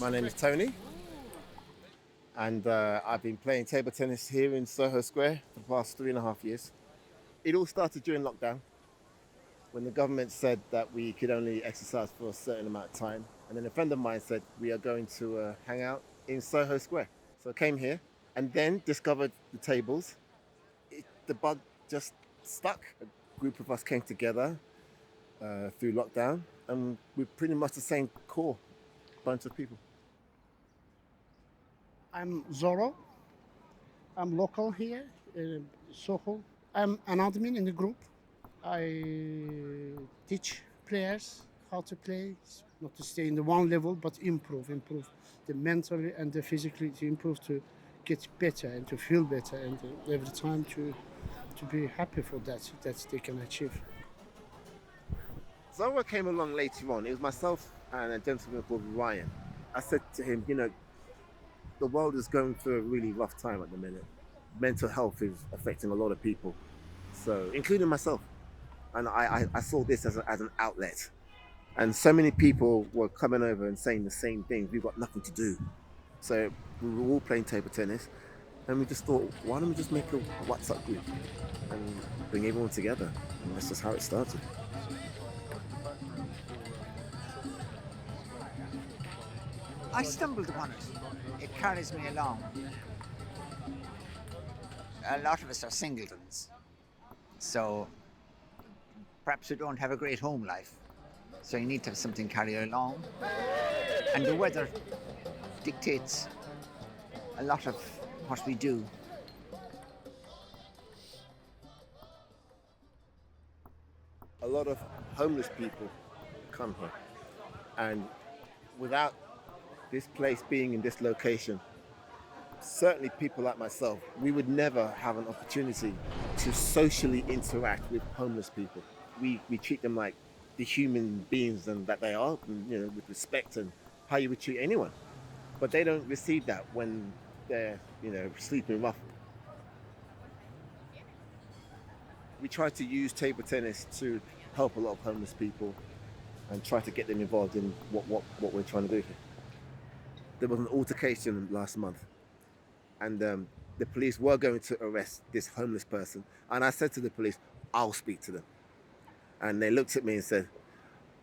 My name is Tony, and I've been playing table tennis here in Soho Square for the past 3.5 years. It all started during lockdown when the government said that we could only exercise for a certain amount of time. And then a friend of mine said, we are going to hang out in Soho Square. So I came here and then discovered the tables. The bug just stuck. A group of us came together through lockdown, and we're pretty much the same core bunch of people. I'm Zoro. I'm local here, Soho. I'm an admin in the group. I teach players how to play, not to stay in the one level, but improve the mentally and the physically to improve to get better and to feel better and every time to be happy for that they can achieve. Zara came along later on. It was myself and a gentleman called Ryan. I said to him, the world is going through a really rough time at the minute. Mental health is affecting a lot of people, so including myself. And I saw this as an outlet. And so many people were coming over and saying the same thing. We've got nothing to do. So we were all playing table tennis, and we just thought, why don't we just make a WhatsApp group and bring everyone together? And that's just how it started. I stumbled upon it. It carries me along. A lot of us are singletons, so perhaps we don't have a great home life. So you need to have something carry you along. And the weather dictates a lot of what we do. A lot of homeless people come here, and without this place being in this location, certainly people like myself, we would never have an opportunity to socially interact with homeless people. We treat them like the human beings and that they are, and, with respect and how you would treat anyone. But they don't receive that when they're, sleeping rough. We try to use table tennis to help a lot of homeless people and try to get them involved in what we're trying to do here. There was an altercation last month, and the police were going to arrest this homeless person. And I said to the police, I'll speak to them. And they looked at me and said,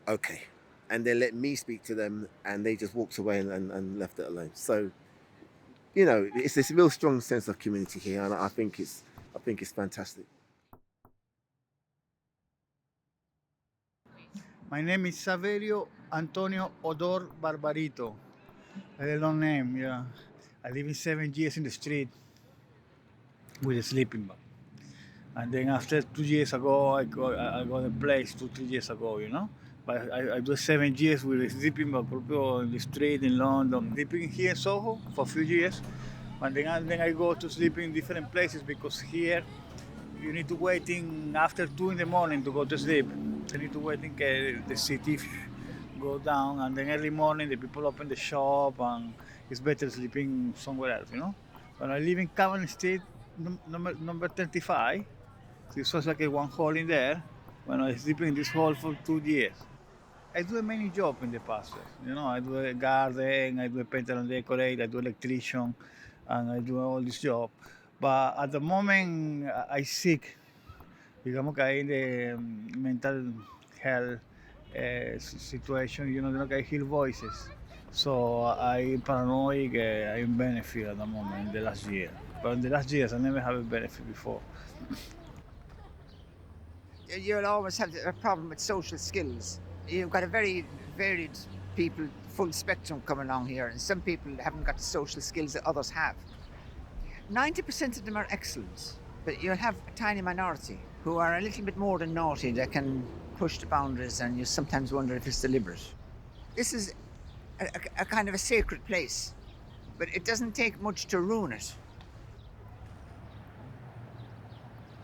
okay. And they let me speak to them, and they just walked away and left it alone. So, it's this real strong sense of community here, and I think it's fantastic. My name is Saverio Antonio Odor Barbarito. A long name, yeah. I live in 7 years in the street with a sleeping bag. And then after 2 years ago, I got a place 2-3 years ago, But I do 7 years with a sleeping bag in the street in London. Sleeping here in Soho for a few years. And then I go to sleep in different places because here you need to wait after 2 in the morning to go to sleep. You need to wait in the city go down, and then early morning the people open the shop, and it's better sleeping somewhere else, When I live in Cavan Street, number 35, so it was like a one hole in there. When I was sleeping in this hole for 2 years. I do many jobs in the past, I do a garden, I do a painter and decorate, I do electrician, and I do all this job. But at the moment, I sick. Digamos que hay the mental health situation, I hear voices. So I'm paranoid, I'm benefit at the moment in the last year. But in the last years, I never have a benefit before. You'll always have a problem with social skills. You've got a very varied people, full spectrum coming along here, and some people haven't got the social skills that others have. 90% of them are excellent, but you'll have a tiny minority who are a little bit more than naughty that can push the boundaries, and you sometimes wonder if it's deliberate. This is a kind of a sacred place, but it doesn't take much to ruin it.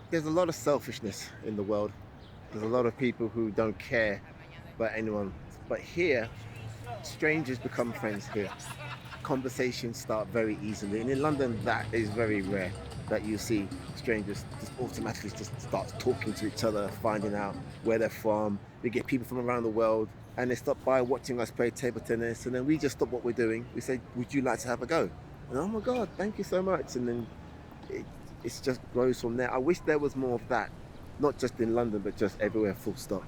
There's a lot of selfishness in the world. There's a lot of people who don't care about anyone. But here, strangers become friends here. Conversations start very easily. And in London, that is very rare. that you see strangers just automatically just start talking to each other, finding out where they're from. We get people from around the world, and they stop by watching us play table tennis, and then we just stop what we're doing. We say, would you like to have a go? And oh my God, thank you so much. And then it just grows from there. I wish there was more of that, not just in London, but just everywhere, full stop.